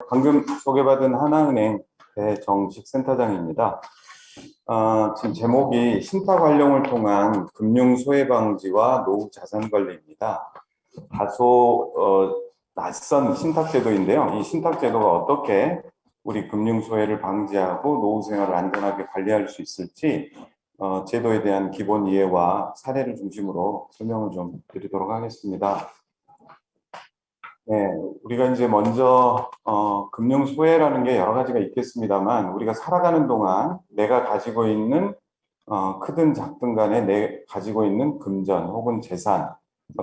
방금 소개받은 하나은행 배정식 센터장입니다. 지금 제목이 신탁 활용을 통한 금융 소외 방지와 노후 자산 관리입니다. 다소 낯선 신탁 제도인데요. 이 신탁 제도가 어떻게 우리 금융 소외를 방지하고 노후 생활을 안전하게 관리할 수 있을지 제도에 대한 기본 이해와 사례를 중심으로 설명을 좀 드리도록 하겠습니다. 네, 우리가 이제 먼저 금융 소외라는 게 여러 가지가 있겠습니다만 우리가 살아가는 동안 내가 가지고 있는 크든 작든 간에 내 가지고 있는 금전 혹은 재산,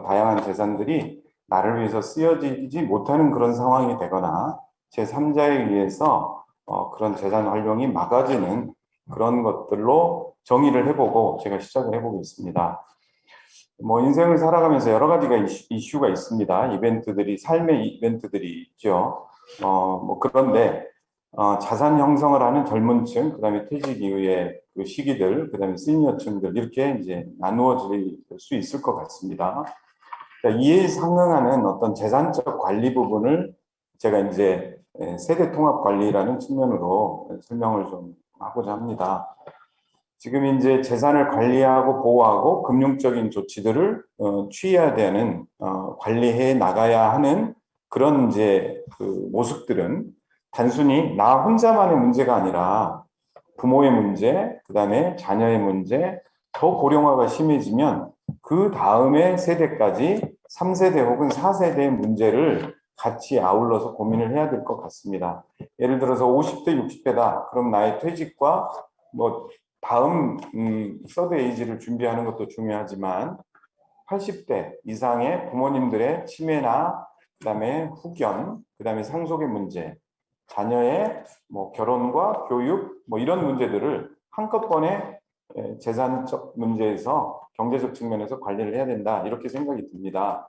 다양한 재산들이 나를 위해서 쓰여지지 못하는 그런 상황이 되거나 제3자에 의해서 그런 재산 활용이 막아지는 그런 것들로 정의를 해보고 제가 시작을 해보겠습니다. 뭐 인생을 살아가면서 여러 가지가 이슈가 있습니다. 이벤트들이 삶의 이벤트들이 있죠. 뭐 그런데 자산 형성을 하는 젊은층, 그다음에 퇴직 이후의 그 시기들, 그다음에 시니어층들 이렇게 이제 나누어질 수 있을 것 같습니다. 그러니까 이에 상응하는 어떤 재산적 관리 부분을 제가 이제 세대 통합 관리라는 측면으로 설명을 좀 하고자 합니다. 지금 이제 재산을 관리하고 보호하고 금융적인 조치들을 취해야 되는 관리해 나가야 하는 그런 이제 그 모습들은 단순히 나 혼자만의 문제가 아니라 부모의 문제, 그다음에 자녀의 문제, 더 고령화가 심해지면 그 다음의 세대까지 3세대 혹은 4세대의 문제를 같이 아울러서 고민을 해야 될 것 같습니다. 예를 들어서 50대, 60대다. 그럼 나의 퇴직과 뭐 다음 서드 에이지를 준비하는 것도 중요하지만 80대 이상의 부모님들의 치매나 그다음에 후견, 그다음에 상속의 문제, 자녀의 뭐 결혼과 교육 뭐 이런 문제들을 한꺼번에 재산적 문제에서 경제적 측면에서 관리를 해야 된다 이렇게 생각이 듭니다.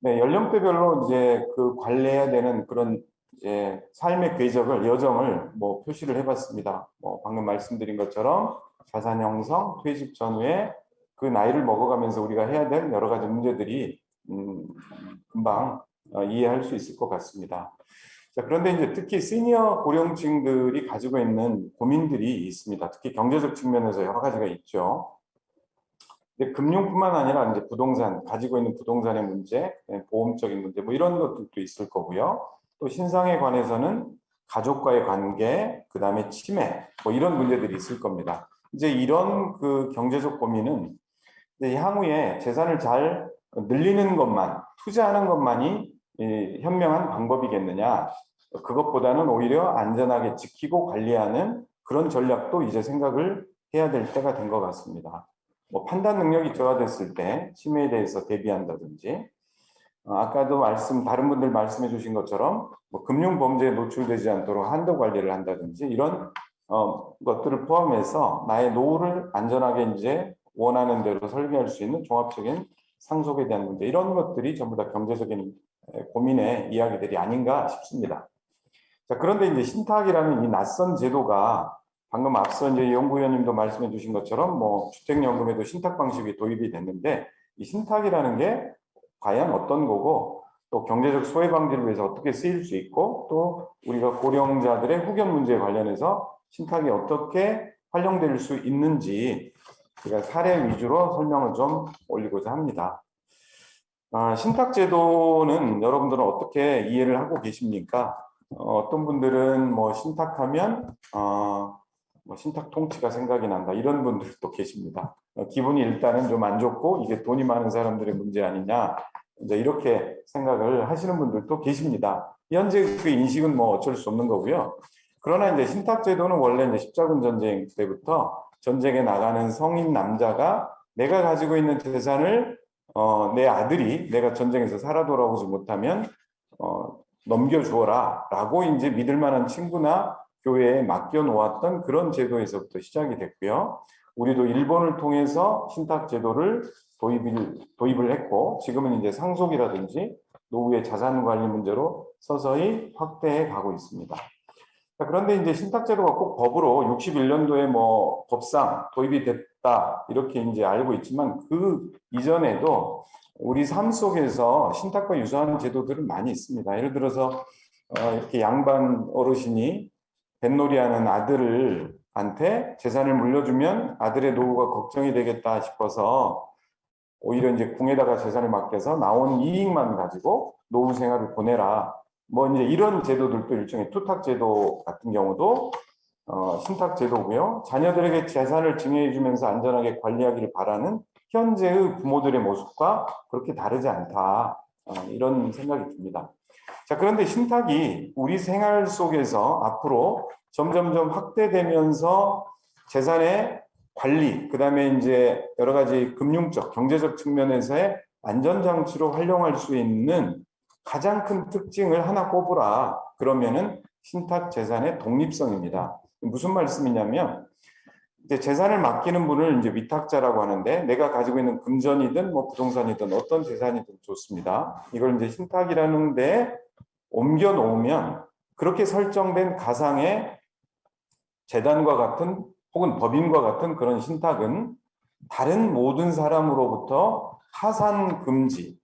네, 연령대별로 이제 그 관리해야 되는 그런 이제 삶의 궤적을 여정을 뭐 표시를 해봤습니다. 뭐 방금 말씀드린 것처럼 자산 형성, 퇴직 전후에 그 나이를 먹어가면서 우리가 해야 될 여러 가지 문제들이 금방 이해할 수 있을 것 같습니다. 자, 그런데 이제 특히 시니어 고령층들이 가지고 있는 고민들이 있습니다. 특히 경제적 측면에서 여러 가지가 있죠. 근데 금융뿐만 아니라 이제 부동산, 가지고 있는 부동산의 문제, 보험적인 문제, 뭐 이런 것들도 있을 거고요. 또 신상에 관해서는 가족과의 관계, 그 다음에 치매, 뭐 이런 문제들이 있을 겁니다. 이제 이런 그 경제적 고민은 이제 향후에 재산을 잘 늘리는 것만, 투자하는 것만이 현명한 방법이겠느냐. 그것보다는 오히려 안전하게 지키고 관리하는 그런 전략도 이제 생각을 해야 될 때가 된 것 같습니다. 뭐 판단 능력이 저하됐을 때 치매에 대해서 대비한다든지 아까도 다른 분들 말씀해 주신 것처럼 뭐 금융 범죄에 노출되지 않도록 한도 관리를 한다든지 이런 것들을 포함해서 나의 노후를 안전하게 이제 원하는 대로 설계할 수 있는 종합적인 상속에 대한 문제 이런 것들이 전부 다 경제적인 고민의 이야기들이 아닌가 싶습니다. 자, 그런데 이제 신탁이라는 이 낯선 제도가 방금 앞서 이제 연구위원님도 말씀해 주신 것처럼 뭐 주택연금에도 신탁 방식이 도입이 됐는데 이 신탁이라는 게 과연 어떤 거고 또 경제적 소외 방지를 위해서 어떻게 쓰일 수 있고 또 우리가 고령자들의 후견 문제에 관련해서 신탁이 어떻게 활용될 수 있는지 제가 사례 위주로 설명을 좀 올리고자 합니다. 신탁 제도는 여러분들은 어떻게 이해를 하고 계십니까? 어떤 분들은 뭐 신탁하면 뭐 신탁 통치가 생각이 난다 이런 분들도 계십니다. 기분이 일단은 좀 안 좋고 이게 돈이 많은 사람들의 문제 아니냐 이제 이렇게 생각을 하시는 분들도 계십니다. 현재 그 인식은 뭐 어쩔 수 없는 거고요. 그러나 이제 신탁 제도는 원래 이제 십자군 전쟁 때부터 전쟁에 나가는 성인 남자가 내가 가지고 있는 재산을 내 아들이 내가 전쟁에서 살아 돌아오지 못하면 넘겨주어라 라고 이제 믿을 만한 친구나 교회에 맡겨 놓았던 그런 제도에서부터 시작이 됐고요. 우리도 일본을 통해서 신탁 제도를 도입을 했고 지금은 이제 상속이라든지 노후의 자산 관리 문제로 서서히 확대해 가고 있습니다. 자, 그런데 이제 신탁 제도가 꼭 법으로 61년도에 뭐 법상 도입이 됐다 이렇게 이제 알고 있지만 그 이전에도 우리 삶 속에서 신탁과 유사한 제도들은 많이 있습니다. 예를 들어서 이렇게 양반 어르신이 뱃놀이하는 아들한테 재산을 물려주면 아들의 노후가 걱정이 되겠다 싶어서 오히려 이제 궁에다가 재산을 맡겨서 나온 이익만 가지고 노후 생활을 보내라. 뭐 이제 이런 제도들도 일종의 투탁제도 같은 경우도 신탁제도고요. 자녀들에게 재산을 증여해주면서 안전하게 관리하기를 바라는 현재의 부모들의 모습과 그렇게 다르지 않다. 이런 생각이 듭니다. 자, 그런데 신탁이 우리 생활 속에서 앞으로 점점점 확대되면서 재산의 관리, 그 다음에 이제 여러 가지 금융적, 경제적 측면에서의 안전장치로 활용할 수 있는 가장 큰 특징을 하나 꼽으라. 그러면은 신탁 재산의 독립성입니다. 무슨 말씀이냐면, 이제 재산을 맡기는 분을 이제 위탁자라고 하는데, 내가 가지고 있는 금전이든 뭐 부동산이든 어떤 재산이든 좋습니다. 이걸 이제 신탁이라는데 옮겨 놓으면 그렇게 설정된 가상의 재단과 같은 혹은 법인과 같은 그런 신탁은 다른 모든 사람으로부터 파산 금지,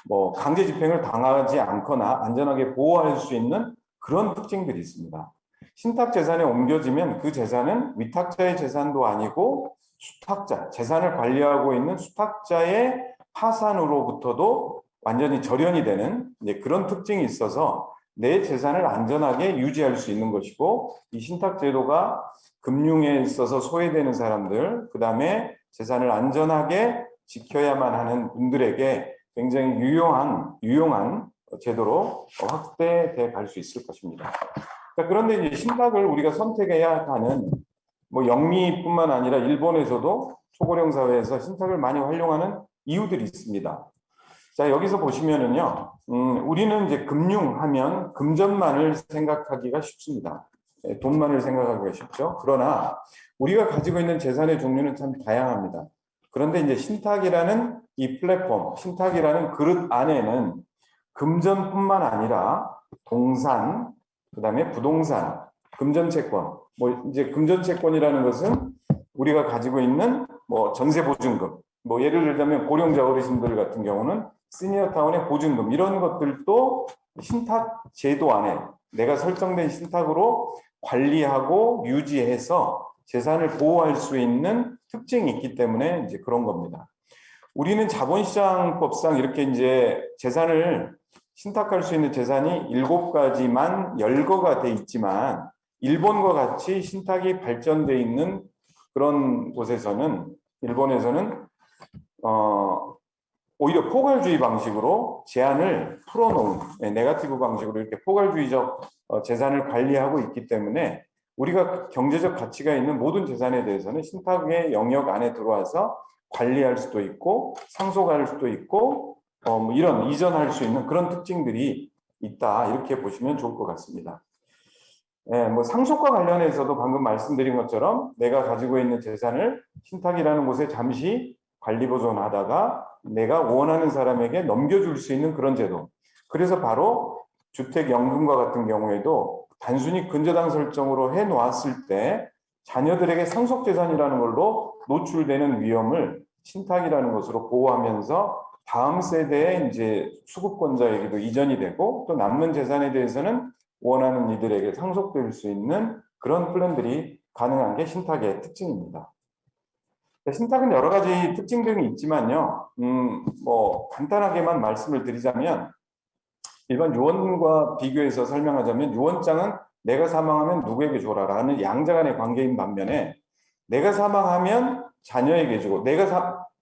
뭐 강제 집행을 당하지 않거나 안전하게 보호할 수 있는 그런 특징들이 있습니다. 신탁 재산에 옮겨지면 그 재산은 위탁자의 재산도 아니고 수탁자, 재산을 관리하고 있는 수탁자의 파산으로부터도 완전히 절연이 되는 그런 특징이 있어서 내 재산을 안전하게 유지할 수 있는 것이고, 이 신탁 제도가 금융에 있어서 소외되는 사람들, 그 다음에 재산을 안전하게 지켜야만 하는 분들에게 굉장히 유용한 제도로 확대돼 갈 수 있을 것입니다. 그런데 이제 신탁을 우리가 선택해야 하는, 뭐 영미뿐만 아니라 일본에서도 초고령 사회에서 신탁을 많이 활용하는 이유들이 있습니다. 자, 여기서 보시면은요, 우리는 이제 금융하면 금전만을 생각하기가 쉽습니다. 돈만을 생각하기가 쉽죠. 그러나 우리가 가지고 있는 재산의 종류는 참 다양합니다. 그런데 이제 신탁이라는 이 플랫폼, 신탁이라는 그릇 안에는 금전뿐만 아니라 동산, 그다음에 부동산, 금전채권. 뭐 이제 금전채권이라는 것은 우리가 가지고 있는 뭐 전세보증금, 뭐 예를 들자면 고령자 어르신들 같은 경우는 시니어타운의 보증금, 이런 것들도 신탁 제도 안에 내가 설정된 신탁으로 관리하고 유지해서 재산을 보호할 수 있는 특징이 있기 때문에 이제 그런 겁니다. 우리는 자본시장법상 이렇게 이제 재산을 신탁할 수 있는 재산이 7가지만 열거가 돼 있지만, 일본과 같이 신탁이 발전돼 있는 그런 곳에서는, 일본에서는 오히려 포괄주의 방식으로 제한을 풀어놓은, 네거티브 방식으로 이렇게 포괄주의적 재산을 관리하고 있기 때문에 우리가 경제적 가치가 있는 모든 재산에 대해서는 신탁의 영역 안에 들어와서 관리할 수도 있고 상속할 수도 있고 뭐 이런 이전할 수 있는 그런 특징들이 있다, 이렇게 보시면 좋을 것 같습니다. 뭐 상속과 관련해서도 방금 말씀드린 것처럼 내가 가지고 있는 재산을 신탁이라는 곳에 잠시 관리 보존하다가 내가 원하는 사람에게 넘겨줄 수 있는 그런 제도. 그래서 바로 주택연금과 같은 경우에도 단순히 근저당 설정으로 해놓았을 때 자녀들에게 상속재산이라는 걸로 노출되는 위험을 신탁이라는 것으로 보호하면서 다음 세대의 이제 수급권자에게도 이전이 되고, 또 남는 재산에 대해서는 원하는 이들에게 상속될 수 있는 그런 플랜들이 가능한 게 신탁의 특징입니다. 신탁은 여러 가지 특징들이 있지만요, 뭐 간단하게만 말씀을 드리자면, 일반 유언과 비교해서 설명하자면, 유언장은 내가 사망하면 누구에게 줘라라는 양자 간의 관계인 반면에, 내가 사망하면 자녀에게 주고,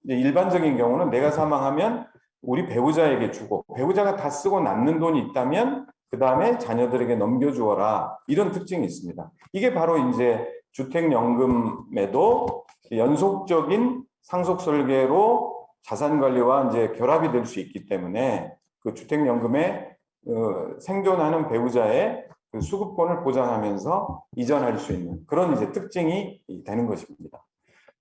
일반적인 경우는 내가 사망하면 우리 배우자에게 주고, 배우자가 다 쓰고 남는 돈이 있다면 그 다음에 자녀들에게 넘겨주어라, 이런 특징이 있습니다. 이게 바로 이제 주택연금에도 연속적인 상속 설계로 자산 관리와 이제 결합이 될 수 있기 때문에, 그 주택연금에 생존하는 배우자의 그 수급권을 보장하면서 이전할 수 있는 그런 이제 특징이 되는 것입니다.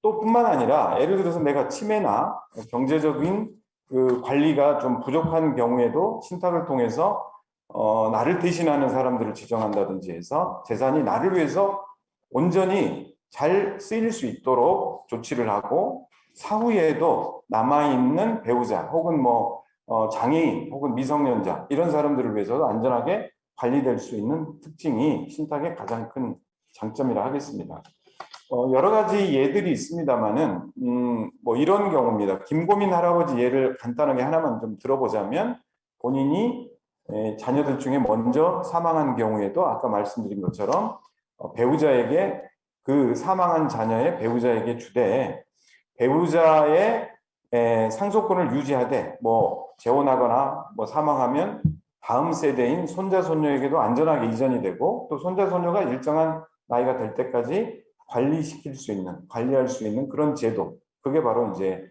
또 뿐만 아니라, 예를 들어서 내가 치매나 경제적인 그 관리가 좀 부족한 경우에도 신탁을 통해서 나를 대신하는 사람들을 지정한다든지 해서 재산이 나를 위해서 온전히 잘 쓰일 수 있도록 조치를 하고, 사후에도 남아있는 배우자 혹은 뭐 장애인 혹은 미성년자, 이런 사람들을 위해서도 안전하게 관리될 수 있는 특징이 신탁의 가장 큰 장점이라 하겠습니다. 여러 가지 예들이 있습니다만은 뭐 이런 경우입니다. 김고민 할아버지 예를 간단하게 하나만 좀 들어보자면 본인이 자녀들 중에 먼저 사망한 경우에도 아까 말씀드린 것처럼 배우자에게 그 사망한 자녀의 배우자에게 주되 배우자의 상속권을 유지하되 뭐 재혼하거나 뭐 사망하면 다음 세대인 손자 손녀에게도 안전하게 이전이 되고 또 손자 손녀가 일정한 나이가 될 때까지 관리할 수 있는 그런 제도. 그게 바로 이제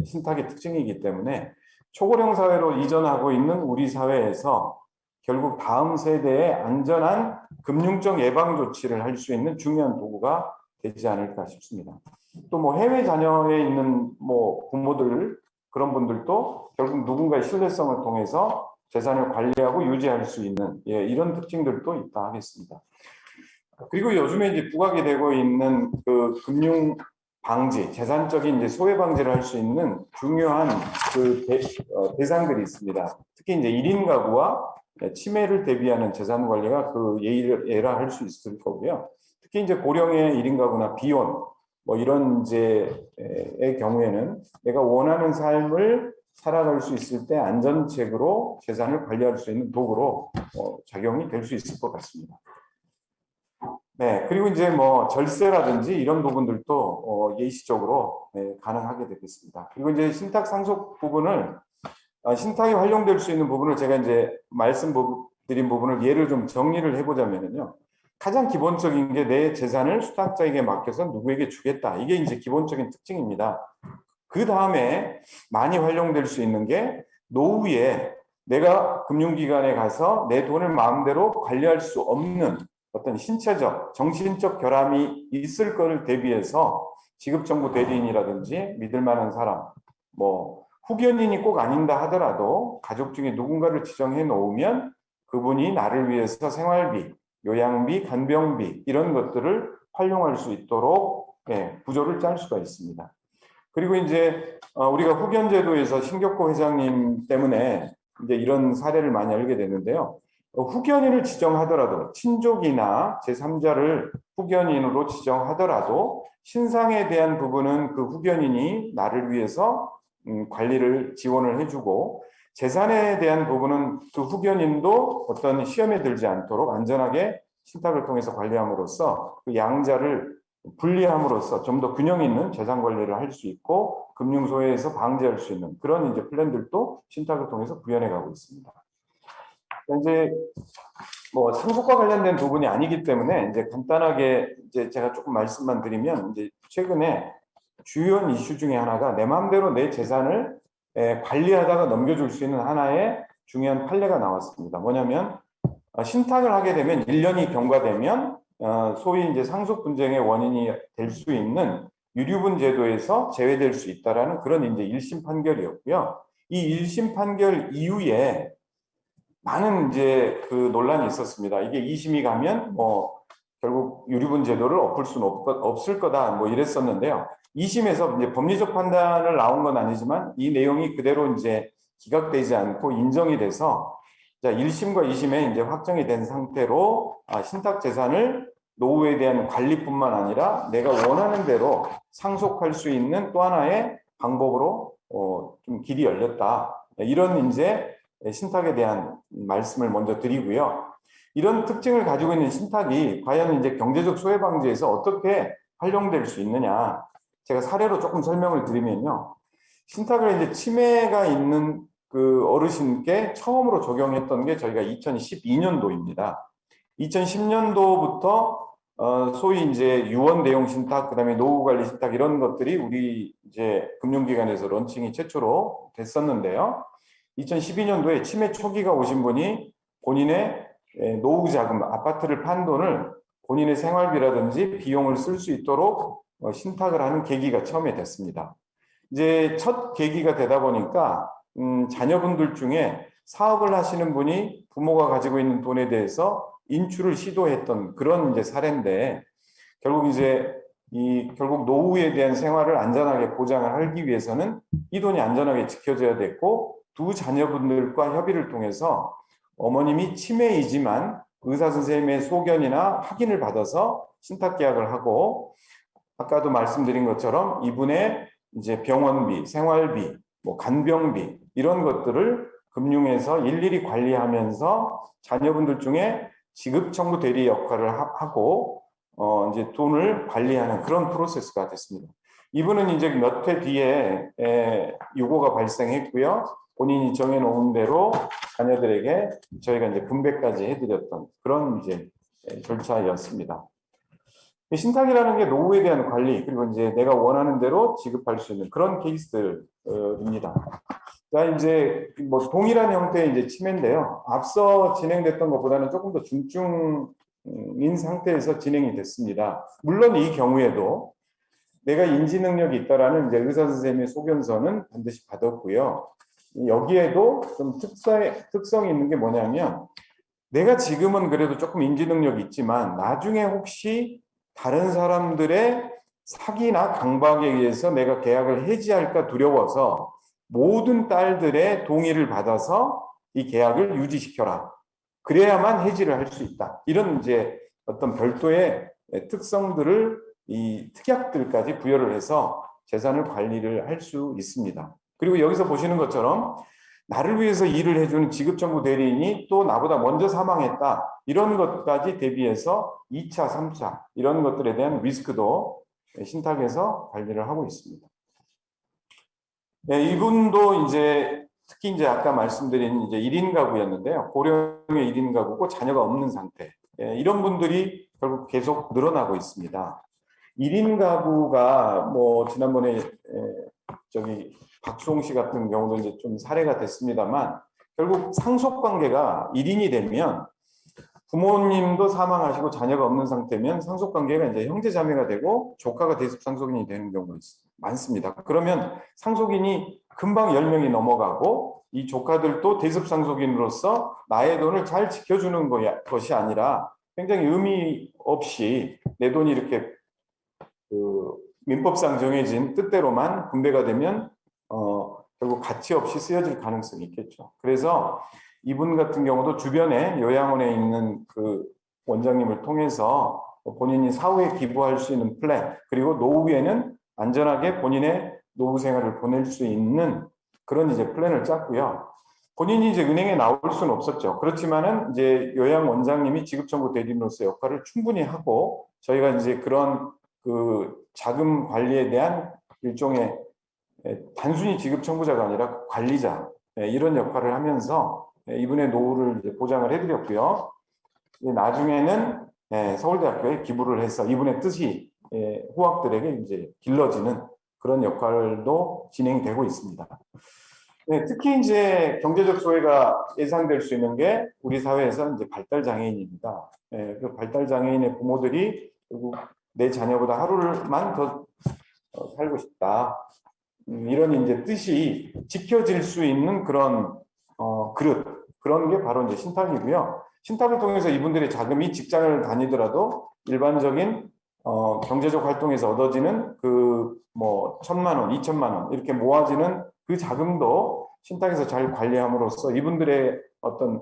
신탁의 특징이기 때문에 초고령 사회로 이전하고 있는 우리 사회에서 결국 다음 세대의 안전한 금융적 예방 조치를 할 수 있는 중요한 도구가 되지 않을까 싶습니다. 또 뭐 해외 자녀에 있는 뭐 부모들 그런 분들도 결국 누군가의 신뢰성을 통해서 재산을 관리하고 유지할 수 있는 이런 특징들도 있다 하겠습니다. 그리고 요즘에 이제 부각이 되고 있는 그 금융 방지, 재산적인 이제 소외 방지를 할 수 있는 중요한 그 대상들이 있습니다. 특히 이제 1인 가구와 치매를 대비하는 재산 관리가 그 예라 할 수 있을 거고요. 특히 이제 고령의 1인 가구나 비혼 뭐 이런 이제의 경우에는 내가 원하는 삶을 살아갈 수 있을 때 안전책으로 재산을 관리할 수 있는 도구로 작용이 될 수 있을 것 같습니다. 네, 그리고 이제 뭐 절세라든지 이런 부분들도 예시적으로 가능하게 되겠습니다. 그리고 이제 신탁 상속 부분을 신탁이 활용될 수 있는 부분을 제가 이제 말씀드린 부분을 예를 좀 정리를 해보자면요. 가장 기본적인 게 내 재산을 수탁자에게 맡겨서 누구에게 주겠다. 이게 이제 기본적인 특징입니다. 그 다음에 많이 활용될 수 있는 게 노후에 내가 금융기관에 가서 내 돈을 마음대로 관리할 수 없는 어떤 신체적, 정신적 결함이 있을 것을 대비해서 지급정보 대리인이라든지 믿을 만한 사람, 뭐 후견인이 꼭 아닌다 하더라도 가족 중에 누군가를 지정해 놓으면 그분이 나를 위해서 생활비, 요양비, 간병비 이런 것들을 활용할 수 있도록 구조를 짤 수가 있습니다. 그리고 이제 우리가 후견제도에서 신격호 회장님 때문에 이제 이런 사례를 많이 알게 됐는데요. 후견인을 지정하더라도 친족이나 제3자를 후견인으로 지정하더라도 신상에 대한 부분은 그 후견인이 나를 위해서 관리를 지원을 해주고 재산에 대한 부분은 그 후견인도 어떤 시험에 들지 않도록 안전하게 신탁을 통해서 관리함으로써 그 양자를 분리함으로써 좀 더 균형 있는 재산 관리를 할 수 있고 금융 소외에서 방지할 수 있는 그런 이제 플랜들도 신탁을 통해서 구현해 가고 있습니다. 이제 뭐 상속과 관련된 부분이 아니기 때문에 이제 간단하게 이제 제가 조금 말씀만 드리면 이제 최근에 주요한 이슈 중에 하나가 내 마음대로 내 재산을 관리하다가 넘겨줄 수 있는 하나의 중요한 판례가 나왔습니다. 뭐냐면 신탁을 하게 되면 1년이 경과되면 소위 이제 상속 분쟁의 원인이 될 수 있는 유류분 제도에서 제외될 수 있다라는 그런 이제 1심 판결이었고요. 이 1심 판결 이후에 많은 이제 그 논란이 있었습니다. 이게 2심이 가면 뭐 결국 유류분 제도를 엎을 수는 없을 거다 뭐 이랬었는데요. 2심에서 이제 법리적 판단을 나온 건 아니지만 이 내용이 그대로 이제 기각되지 않고 인정이 돼서 자 1심과 2심에 이제 확정이 된 상태로 신탁 재산을 노후에 대한 관리뿐만 아니라 내가 원하는 대로 상속할 수 있는 또 하나의 방법으로 좀 길이 열렸다. 이런 이제 신탁에 대한 말씀을 먼저 드리고요. 이런 특징을 가지고 있는 신탁이 과연 이제 경제적 소외 방지에서 어떻게 활용될 수 있느냐. 제가 사례로 조금 설명을 드리면요. 신탁을 이제 치매가 있는 그 어르신께 처음으로 적용했던 게 저희가 2012년도입니다. 2010년도부터 소위 이제 유언 대용 신탁, 그다음에 노후 관리 신탁 이런 것들이 우리 이제 금융기관에서 런칭이 최초로 됐었는데요. 2012년도에 치매 초기가 오신 분이 본인의 노후 자금, 아파트를 판 돈을 본인의 생활비라든지 비용을 쓸 수 있도록 신탁을 하는 계기가 처음에 됐습니다. 이제 첫 계기가 되다 보니까 자녀분들 중에 사업을 하시는 분이 부모가 가지고 있는 돈에 대해서 인출을 시도했던 그런 이제 사례인데 결국 이제 결국 노후에 대한 생활을 안전하게 보장을 하기 위해서는 이 돈이 안전하게 지켜져야 됐고 두 자녀분들과 협의를 통해서 어머님이 치매이지만 의사 선생님의 소견이나 확인을 받아서 신탁 계약을 하고, 아까도 말씀드린 것처럼 이분의 이제 병원비, 생활비, 뭐 간병비 이런 것들을 금융에서 일일이 관리하면서 자녀분들 중에 지급청구 대리 역할을 하고 이제 돈을 관리하는 그런 프로세스가 됐습니다. 이분은 이제 몇 회 뒤에 유고가 발생했고요. 본인이 정해놓은 대로 자녀들에게 저희가 이제 분배까지 해드렸던 그런 이제 절차였습니다. 신탁이라는 게 노후에 대한 관리, 그리고 이제 내가 원하는 대로 지급할 수 있는 그런 케이스들입니다. 자, 이제 뭐 동일한 형태의 이제 치매인데요. 앞서 진행됐던 것보다는 조금 더 중증인 상태에서 진행이 됐습니다. 물론 이 경우에도 내가 인지 능력이 있다라는 이제 의사 선생님의 소견서는 반드시 받았고요. 여기에도 좀 특성이 있는 게 뭐냐면, 내가 지금은 그래도 조금 인지 능력이 있지만 나중에 혹시 다른 사람들의 사기나 강박에 의해서 내가 계약을 해지할까 두려워서 모든 딸들의 동의를 받아서 이 계약을 유지시켜라. 그래야만 해지를 할 수 있다. 이런 이제 어떤 별도의 특성들을 이 특약들까지 부여를 해서 재산을 관리를 할 수 있습니다. 그리고 여기서 보시는 것처럼 나를 위해서 일을 해주는 지급청구 대리인이 또 나보다 먼저 사망했다. 이런 것까지 대비해서 2차, 3차 이런 것들에 대한 리스크도 신탁에서 관리를 하고 있습니다. 네, 이분도 이제 특히 이제 아까 말씀드린 이제 1인 가구였는데요. 고령의 1인 가구고 자녀가 없는 상태. 이런 분들이 결국 계속 늘어나고 있습니다. 1인 가구가 뭐 지난번에 저기 박수홍 씨 같은 경우도 이제 좀 사례가 됐습니다만, 결국 상속 관계가 1인이 되면 부모님도 사망하시고 자녀가 없는 상태면 상속 관계가 이제 형제 자매가 되고 조카가 대습 상속인이 되는 경우가 많습니다. 그러면 상속인이 금방 10명이 넘어가고 이 조카들도 대습 상속인으로서 나의 돈을 잘 지켜주는 것이 아니라 굉장히 의미 없이 내 돈이 이렇게 그 민법상 정해진 뜻대로만 분배가 되면 결국 가치 없이 쓰여질 가능성이 있겠죠. 그래서 이분 같은 경우도 주변에 요양원에 있는 그 원장님을 통해서 본인이 사후에 기부할 수 있는 플랜, 그리고 노후에는 안전하게 본인의 노후 생활을 보낼 수 있는 그런 이제 플랜을 짰고요. 본인이 이제 은행에 나올 수는 없었죠. 그렇지만은 이제 요양 원장님이 지급청구 대리인으로서 역할을 충분히 하고, 저희가 이제 그런 그 자금 관리에 대한 일종의 단순히 지급 청구자가 아니라 관리자, 이런 역할을 하면서 이분의 노후를 이제 보장을 해드렸고요. 나중에는 서울대학교에 기부를 해서 이분의 뜻이 후학들에게 이제 길러지는 그런 역할도 진행이 되고 있습니다. 특히 이제 경제적 소외가 예상될 수 있는 게 우리 사회에서 이제 발달 장애인입니다. 그 발달 장애인의 부모들이 결국 내 자녀보다 하루만 더 살고 싶다. 이런 이제 뜻이 지켜질 수 있는 그런 그런 게 바로 이제 신탁이고요. 신탁을 통해서 이분들의 자금이 직장을 다니더라도 일반적인 경제적 활동에서 얻어지는 그 뭐 1,000만 원, 2,000만 원 이렇게 모아지는 그 자금도 신탁에서 잘 관리함으로써 이분들의 어떤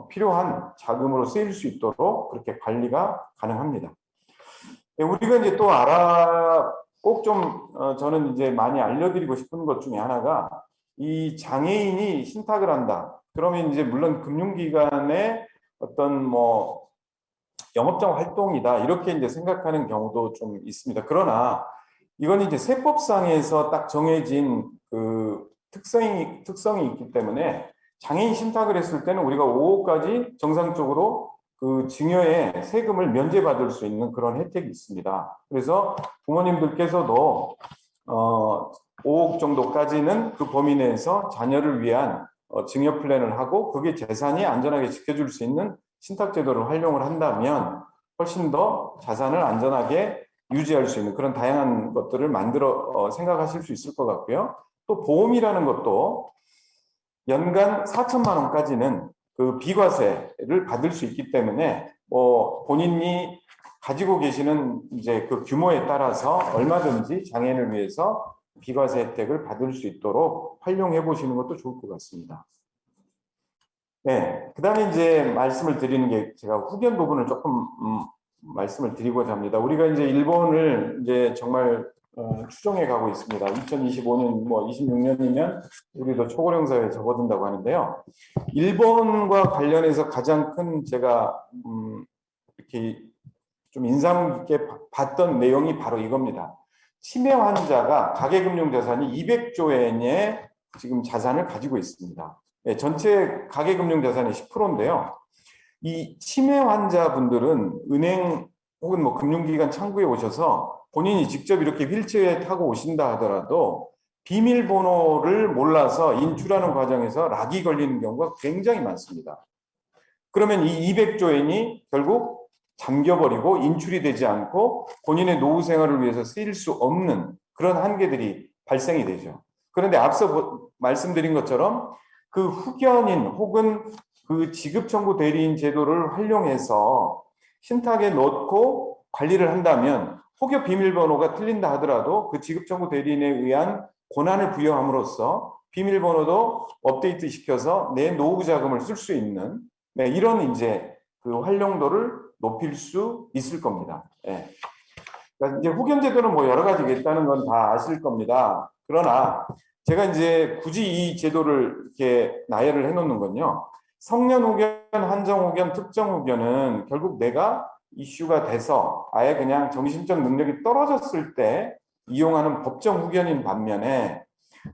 필요한 자금으로 쓰일 수 있도록 그렇게 관리가 가능합니다. 우리가 이제 또 꼭 좀 저는 이제 많이 알려드리고 싶은 것 중에 하나가, 이 장애인이 신탁을 한다. 그러면 이제 물론 금융기관의 어떤 뭐 영업장 활동이다 이렇게 이제 생각하는 경우도 좀 있습니다. 그러나 이건 이제 세법상에서 딱 정해진 그 특성이 있기 때문에 장애인 신탁을 했을 때는 우리가 5억까지 정상적으로 그 증여의 세금을 면제받을 수 있는 그런 혜택이 있습니다. 그래서 부모님들께서도 5억 정도까지는 그 범위 내에서 자녀를 위한 증여 플랜을 하고, 그게 재산이 안전하게 지켜줄 수 있는 신탁제도를 활용을 한다면 훨씬 더 자산을 안전하게 유지할 수 있는 그런 다양한 것들을 만들어 생각하실 수 있을 것 같고요. 또 보험이라는 것도 연간 4천만 원까지는 그 비과세를 받을 수 있기 때문에 뭐 본인이 가지고 계시는 이제 그 규모에 따라서 얼마든지 장애인을 위해서 비과세 혜택을 받을 수 있도록 활용해 보시는 것도 좋을 것 같습니다. 네, 그다음에 이제 말씀을 드리는 게 제가 후견 부분을 조금 말씀을 드리고자 합니다. 우리가 이제 일본을 이제 정말 추종해 가고 있습니다. 2025년 뭐 26년이면 우리도 초고령 사회에 접어든다고 하는데요. 일본과 관련해서 가장 큰 제가 이렇게 좀 인상 깊게 봤던 내용이 바로 이겁니다. 치매 환자가 가계금융자산이 200조 엔의 지금 자산을 가지고 있습니다. 네, 전체 가계금융자산의 10%인데요. 이 치매 환자분들은 은행 혹은 뭐 금융기관 창구에 오셔서 본인이 직접 이렇게 휠체어에 타고 오신다 하더라도 비밀번호를 몰라서 인출하는 과정에서 락이 걸리는 경우가 굉장히 많습니다. 그러면 이 200조 엔이 결국 잠겨버리고 인출이 되지 않고 본인의 노후 생활을 위해서 쓰일 수 없는 그런 한계들이 발생이 되죠. 그런데 앞서 말씀드린 것처럼 그 후견인 혹은 그 지급청구 대리인 제도를 활용해서 신탁에 넣고 관리를 한다면 혹여 비밀번호가 틀린다 하더라도 그 지급청구 대리인에 의한 권한을 부여함으로써 비밀번호도 업데이트 시켜서 내 노후 자금을 쓸 수 있는 이런 이제 그 활용도를 높일 수 있을 겁니다. 예. 그러니까 이제 후견 제도는 뭐 여러 가지가 있다는 건 다 아실 겁니다. 그러나 제가 이제 굳이 이 제도를 이렇게 나열을 해놓는 건요. 성년 후견, 한정 후견, 특정 후견은 결국 내가 이슈가 돼서 아예 그냥 정신적 능력이 떨어졌을 때 이용하는 법정 후견인 반면에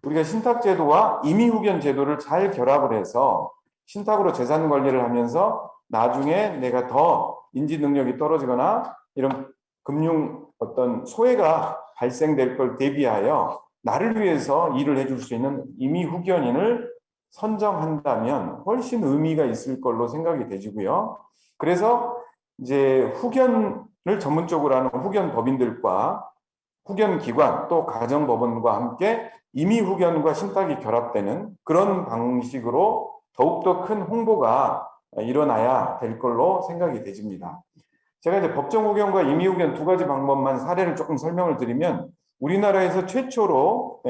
우리가 신탁 제도와 임의 후견 제도를 잘 결합을 해서 신탁으로 재산 관리를 하면서 나중에 내가 더 인지 능력이 떨어지거나 이런 금융 어떤 소외가 발생될 걸 대비하여 나를 위해서 일을 해줄 수 있는 임의 후견인을 선정한다면 훨씬 의미가 있을 걸로 생각이 되지고요. 그래서 이제 후견을 전문적으로 하는 후견 법인들과 후견 기관 또 가정법원과 함께 임의 후견과 신탁이 결합되는 그런 방식으로 더욱더 큰 홍보가 일어나야 될 걸로 생각이 되집니다. 제가 이제 법정 후견과 임의 후견 두 가지 방법만 사례를 조금 설명을 드리면 우리나라에서 최초로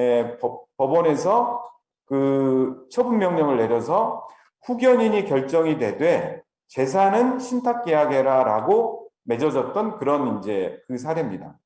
법원에서 그 처분 명령을 내려서 후견인이 결정이 되되 재산은 신탁 계약해라라고 맺어졌던 그런 이제 그 사례입니다.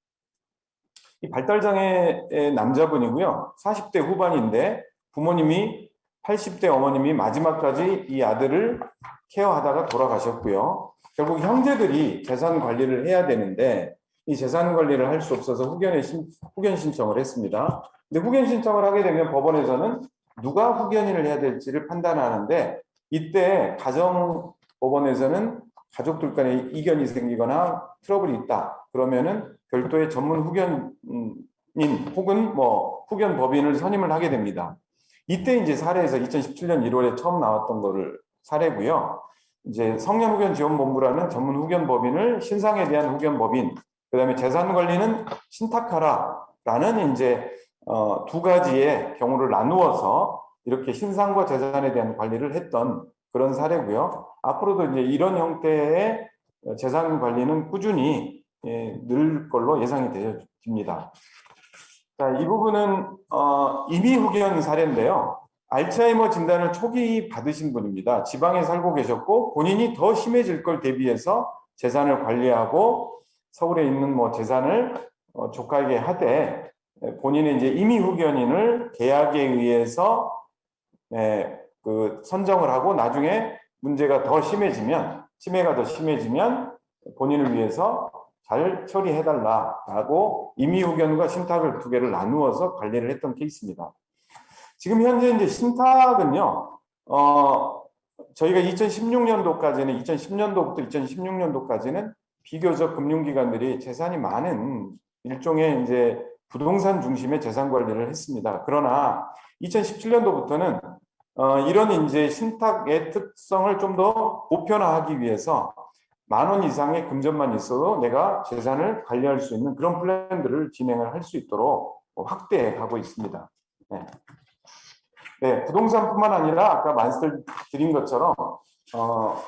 이 발달장애의 남자분이고요. 40대 후반인데 부모님이 80대 어머님이 마지막까지 이 아들을 케어하다가 돌아가셨고요. 결국 형제들이 재산 관리를 해야 되는데 이 재산 관리를 할 수 없어서 후견 신청을 했습니다. 근데 후견 신청을 하게 되면 법원에서는 누가 후견인을 해야 될지를 판단하는데 이때 가정법원에서는 가족들 간에 이견이 생기거나 트러블이 있다. 그러면은 별도의 전문 후견인 혹은 뭐 후견 법인을 선임을 하게 됩니다. 이때 이제 사례에서 2017년 1월에 처음 나왔던 거를 사례고요. 이제 성년후견지원본부라는 전문 후견 법인을 신상에 대한 후견 법인, 그다음에 재산 관리는 신탁하라라는 이제 두 가지의 경우를 나누어서 이렇게 신상과 재산에 대한 관리를 했던 그런 사례고요. 앞으로도 이제 이런 형태의 재산 관리는 꾸준히 늘 걸로 예상이 되어집니다. 자, 이 부분은 임의 후견 사례인데요. 알츠하이머 진단을 초기 받으신 분입니다. 지방에 살고 계셨고 본인이 더 심해질 걸 대비해서 재산을 관리하고 서울에 있는 뭐 재산을 조카에게 하되 본인의 이제 임의 후견인을 계약에 의해서 그 선정을 하고 나중에 문제가 더 심해지면 치매가 더 심해지면 본인을 위해서 잘 처리해달라라고 임의 후견과 신탁을 두 개를 나누어서 관리를 했던 케이스입니다. 지금 현재 이제 신탁은요, 저희가 2016년도까지는 2010년도부터 2016년도까지는 비교적 금융기관들이 재산이 많은 일종의 이제 부동산 중심의 재산 관리를 했습니다. 그러나 2017년도부터는 이런 이제 신탁의 특성을 좀 더 보편화하기 위해서 10,000원 이상의 금전만 있어도 내가 재산을 관리할 수 있는 그런 플랜들을 진행을 할 수 있도록 확대해 가고 있습니다. 네. 네, 부동산뿐만 아니라 아까 말씀드린 것처럼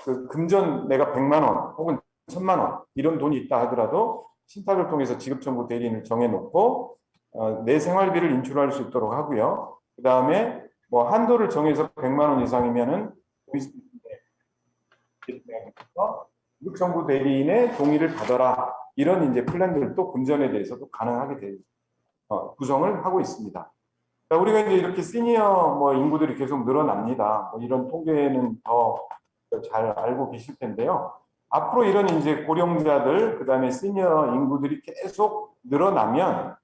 그 금전 내가 100만 원 혹은 1,000만 원 이런 돈이 있다 하더라도 신탁을 통해서 지급청구 대리인을 정해놓고 내 생활비를 인출할 수 있도록 하고요. 그 다음에 뭐 한도를 정해서 100만 원 이상이면은 미국 정부 대리인의 동의를 받아라. 이런 이제 플랜들도 군전에 대해서도 가능하게 구성을 하고 있습니다. 자, 우리가 이제 이렇게 시니어 인구들이 계속 늘어납니다. 이런 통계는 더 잘 알고 계실 텐데요. 앞으로 이런 이제 고령자들, 그 다음에 시니어 인구들이 계속 늘어나면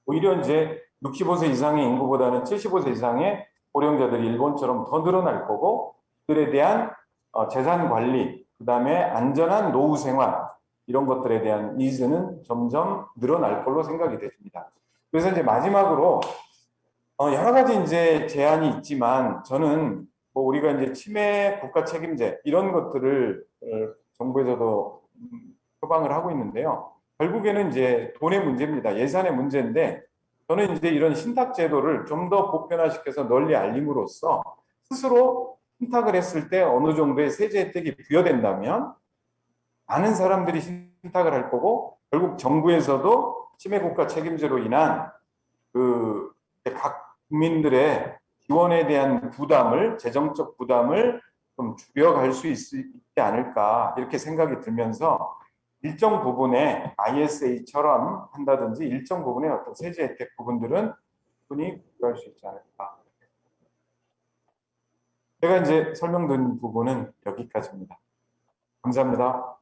오히려 이제 65세 이상의 인구보다는 75세 이상의 고령자들이 일본처럼 더 늘어날 거고, 그들에 대한 재산 관리, 그 다음에 안전한 노후 생활, 이런 것들에 대한 니즈는 점점 늘어날 걸로 생각이 됩니다. 그래서 이제 마지막으로 여러 가지 이제 제안이 있지만 저는 우리가 이제 치매 국가 책임제 이런 것들을 정부에서도 표방을 하고 있는데요. 결국에는 이제 돈의 문제입니다. 예산의 문제인데 저는 이제 이런 신탁 제도를 좀 더 보편화시켜서 널리 알림으로써 스스로 신탁을 했을 때 어느 정도의 세제 혜택이 부여된다면 많은 사람들이 신탁을 할 거고 결국 정부에서도 치매 국가 책임제로 인한 각 국민들의 지원에 대한 부담을, 재정적 부담을 좀 줄여갈 수 있지 않을까 이렇게 생각이 들면서 일정 부분의 ISA처럼 한다든지 일정 부분의 어떤 세제 혜택 부분들은 충분히 부여할 수 있지 않을까. 제가 이제 설명드린 부분은 여기까지입니다. 감사합니다.